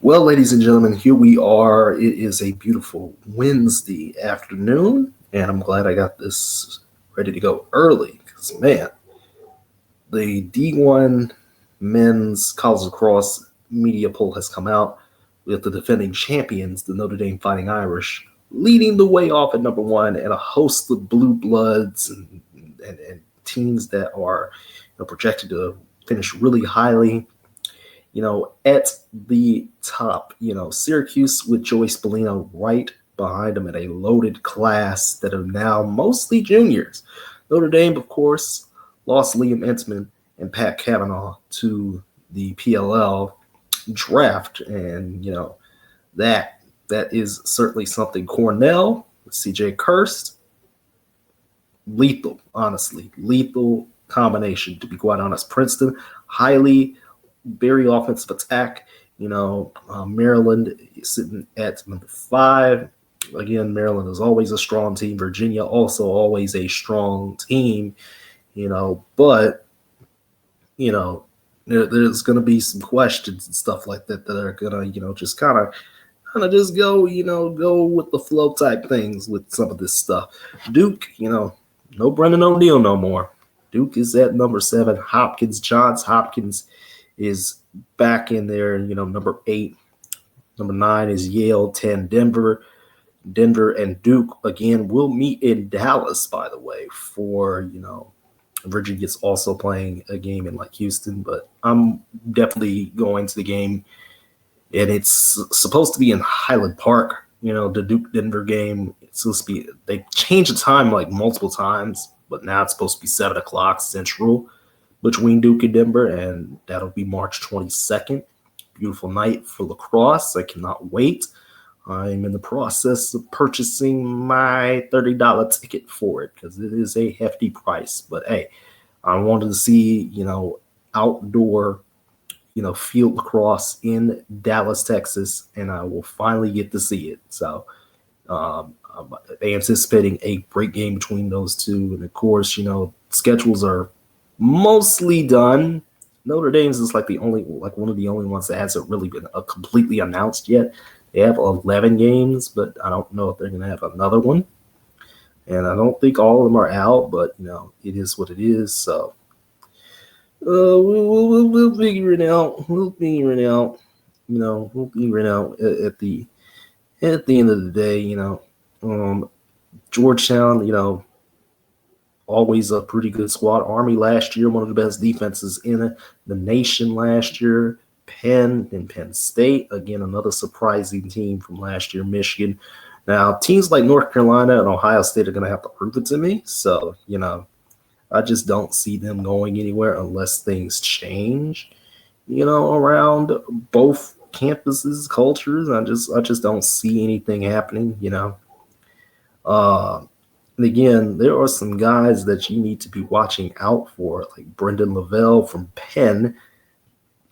Well, ladies and gentlemen, here we are. It is a beautiful Wednesday afternoon, and I'm glad I got this ready to go early because, man, the D1 men's college lacrosse media poll has come out with the defending champions, the Notre Dame Fighting Irish, leading the way off at number one, and a host of blue bloods and teams that are projected to finish really highly at the top. Syracuse with Joyce Bellino right behind them at a loaded class that are now mostly juniors. Notre Dame, of course, lost Liam Entman and Pat Cavanaugh to the PLL draft, and that is certainly something. Cornell, CJ Kirst, lethal, honestly, lethal combination, to be quite honest. Princeton, very offensive attack. Maryland is sitting at number 5. Again, Maryland is always a strong team. Virginia also always a strong team. But there's going to be some questions and stuff like that are going to just kind of just go with the flow type things with some of this stuff. Duke, no Brendan O'Neill no more. Duke is at number 7. Johns Hopkins is back in there, number 8. Number 9 is Yale. 10, Denver. Denver and Duke, again, will meet in Dallas, by the way, for, Virginia's also playing a game in, Houston. But I'm definitely going to the game, and it's supposed to be in Highland Park. The Duke-Denver game, it's supposed to be – they changed the time, multiple times, but now it's supposed to be 7 o'clock Central between Duke and Denver, and that'll be March 22nd. Beautiful night for lacrosse. I cannot wait. I'm in the process of purchasing my $30 ticket for it because it is a hefty price. But, hey, I wanted to see, outdoor, field lacrosse in Dallas, Texas, and I will finally get to see it. So I'm anticipating a great game between those two. And, of course, schedules are mostly done. Notre Dame's is one of the only ones that hasn't really been completely announced yet. They have 11 games, but I don't know if they're going to have another one. And I don't think all of them are out, but it is what it is. So we'll figure it out. We'll figure it out. We'll figure it out at the end of the day. Georgetown, always a pretty good squad. Army last year, one of the best defenses in the nation last year. Penn and Penn State, again, another surprising team from last year. Michigan. Now, teams like North Carolina and Ohio State are going to have to prove it to me. So, I just don't see them going anywhere unless things change, around both campuses, cultures. I just don't see anything happening, And again, there are some guys that you need to be watching out for, like Brendan Lavelle from Penn.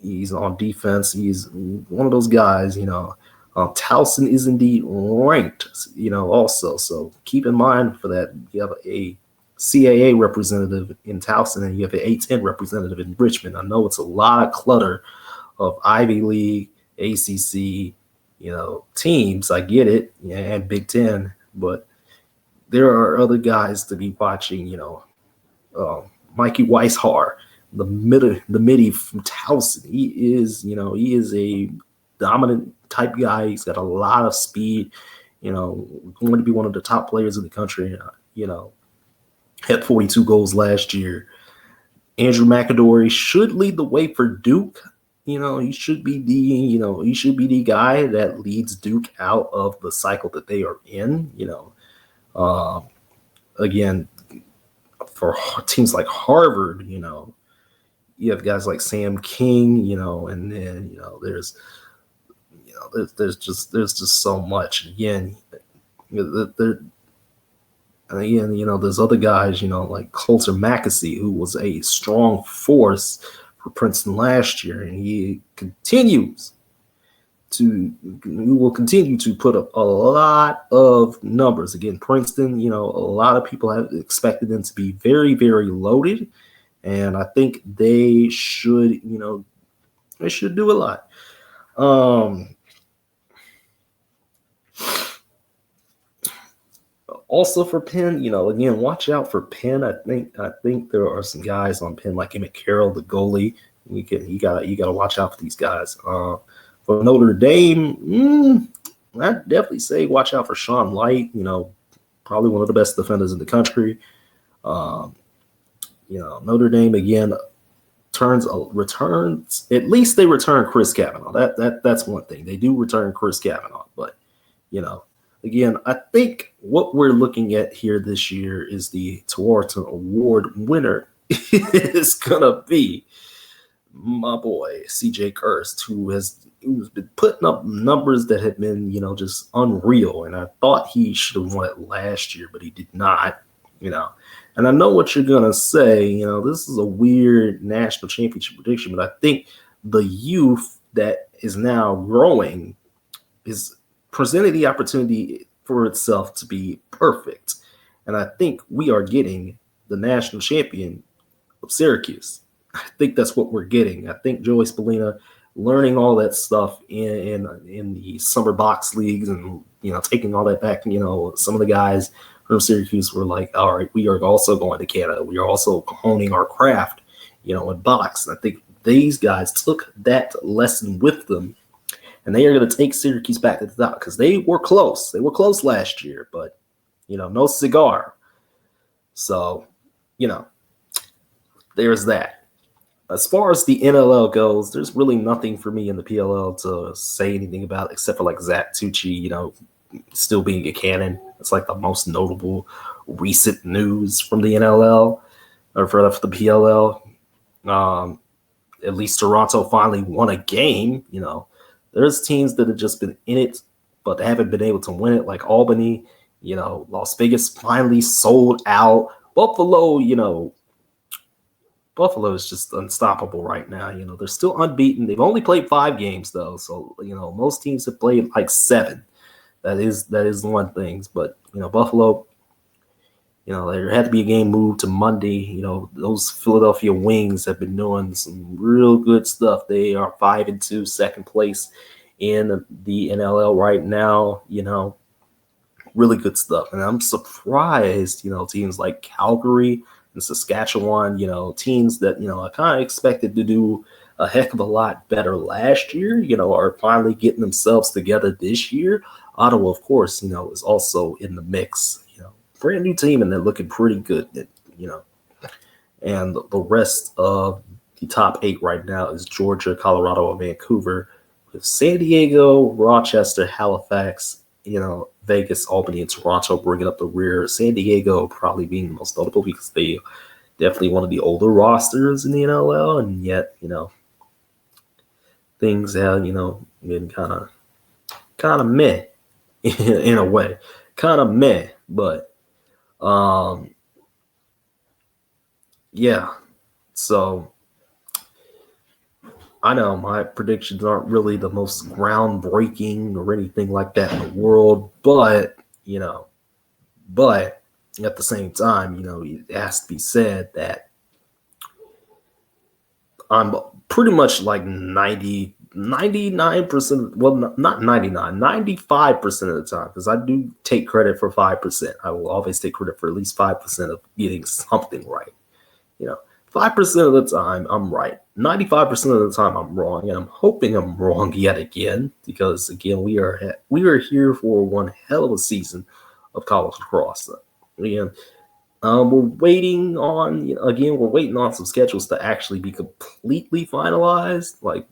He's on defense. He's one of those guys, Towson is indeed ranked, also. So keep in mind for that. You have a CAA representative in Towson and you have an A10 representative in Richmond. I know it's a lot of clutter of Ivy League, ACC, teams. I get it, and Big Ten, but there are other guys to be watching, Mikey Weishar, the midi from Towson. He is a dominant type guy. He's got a lot of speed, going to be one of the top players in the country, had 42 goals last year. Andrew McAdory should lead the way for Duke. He should be the guy that leads Duke out of the cycle that they are in, again, for teams like Harvard, you have guys like Sam King, and then there's just so much. Again, there's other guys, like Coulter McAsee, who was a strong force for Princeton last year, and he will continue to put up a lot of numbers. Again, Princeton, a lot of people have expected them to be very, very loaded, and I think they should do a lot. Also for Penn, again, watch out for Penn. I think there are some guys on Penn like Emmett Carroll, the goalie. You gotta watch out for these guys. For Notre Dame, I'd definitely say watch out for Sean Light. Probably one of the best defenders in the country. Um, Notre Dame again returns. At least they return Chris Kavanaugh. That's one thing. They do return Chris Kavanaugh, but you know, again, I think what we're looking at here this year is the Tewaaraton Award winner is gonna be my boy CJ Kirst, who's been putting up numbers that have been, just unreal. And I thought he should have won it last year, but he did not. And I know what you're gonna say. This is a weird national championship prediction, but I think the youth that is now growing is presenting the opportunity for itself to be perfect. And I think we are getting the national champion of Syracuse. I think that's what we're getting. I think Joey Spallina learning all that stuff in the summer box leagues and, taking all that back. Some of the guys from Syracuse were like, all right, we are also going to Canada. We are also honing our craft, in box. And I think these guys took that lesson with them, and they are going to take Syracuse back to the top because they were close. They were close last year, but, no cigar. So, there's that. As far as the NLL goes, there's really nothing for me in the PLL to say anything about except for like Zach Tucci, still being a cannon. It's like the most notable recent news from the NLL or for the PLL. At least Toronto finally won a game. There's teams that have just been in it, but they haven't been able to win it, like Albany. Las Vegas finally sold out. Buffalo is just unstoppable right now. They're still unbeaten. They've only played 5 games though, so most teams have played like 7. That is one thing. But Buffalo, there had to be a game moved to Monday. Those Philadelphia Wings have been doing some real good stuff. They are 5-2, second place in the NLL right now. Really good stuff. And I'm surprised, teams like Calgary and Saskatchewan, teams that, I kind of expected to do a heck of a lot better last year, are finally getting themselves together this year. Ottawa, of course, is also in the mix, brand new team, and they're looking pretty good, and the rest of the top 8 right now is Georgia, Colorado, and Vancouver, with San Diego, Rochester, Halifax, Vegas, Albany, and Toronto bringing up the rear. San Diego probably being the most notable because they definitely one of the older rosters in the NLL, and yet, things have, been kind of meh in a way. Kind of meh, but yeah. So I know my predictions aren't really the most groundbreaking or anything like that in the world, but at the same time, it has to be said that I'm pretty much like 99%, well, not 99, 95% of the time, because I do take credit for 5%. I will always take credit for at least 5% of getting something right. 5% of the time I'm right. 95% of the time I'm wrong, and I'm hoping I'm wrong yet again, because again we are here for one hell of a season of college lacrosse. Again, we're waiting on some schedules to actually be completely finalized. Like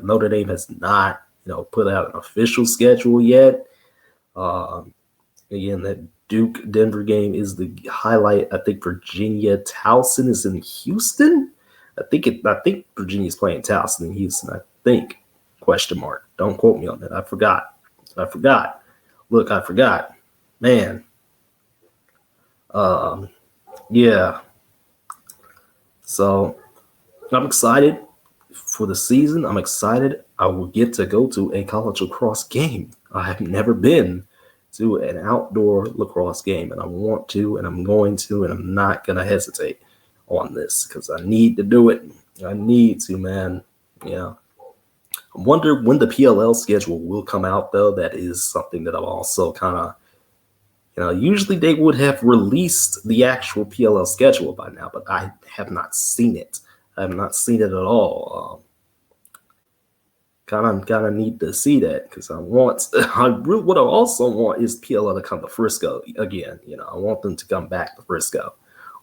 Notre Dame has not put out an official schedule yet. Again, that Duke Denver game is the highlight. I think Virginia Towson is in Houston. I think Virginia's playing Towson in Houston. I think ? Don't quote me on that. I forgot. Look, I forgot. Man. Yeah. So I'm excited for the season. I'm excited. I will get to go to a college lacrosse game. I have never been to an outdoor lacrosse game, and I want to, and I'm going to, and I'm not going to hesitate on this because I need to do it. I need to, man. I wonder when the PLL schedule will come out, though. That is something that I'm also kind of, usually they would have released the actual PLL schedule by now, but I have not seen it. I have not seen it at all. Kind of need to see that because what I also want is PLL to come to Frisco again. I want them to come back to Frisco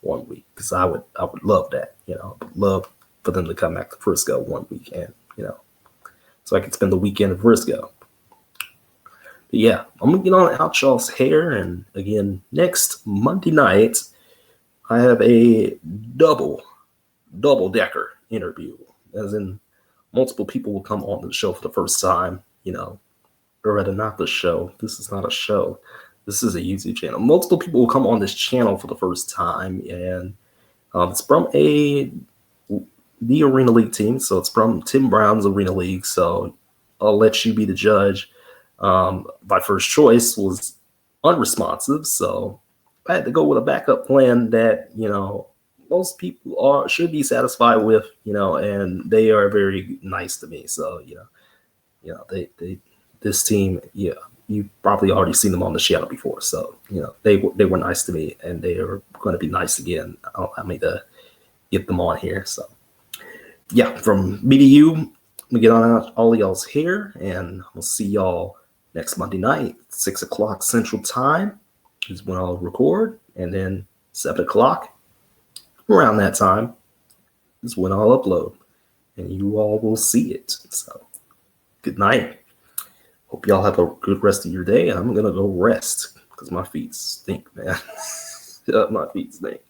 one week because I would love that. I would love for them to come back to Frisco one week and so I can spend the weekend in Frisco. But yeah, I'm gonna get on out y'all's hair, and again next Monday night I have a double decker interview, as in multiple people will come on the show for the first time, or rather not the show. This is not a show. This is a YouTube channel. Multiple people will come on this channel for the first time, and it's from the Arena League team. So it's from Tim Brown's Arena League. So I'll let you be the judge. My first choice was unresponsive, so I had to go with a backup plan that, most people should be satisfied with, and they are very nice to me. So, this team, you probably already seen them on the channel before. So, they were nice to me, and they are going to be nice again. I mean to get them on here. So, yeah, from me to you, we get on out all y'all's hair, and we'll see y'all next Monday night, 6 o'clock Central Time is when I'll record, and then 7 o'clock. Around that time is when I'll upload, and you all will see it. So, good night. Hope y'all have a good rest of your day, and I'm going to go rest because my feet stink, man. My feet stink.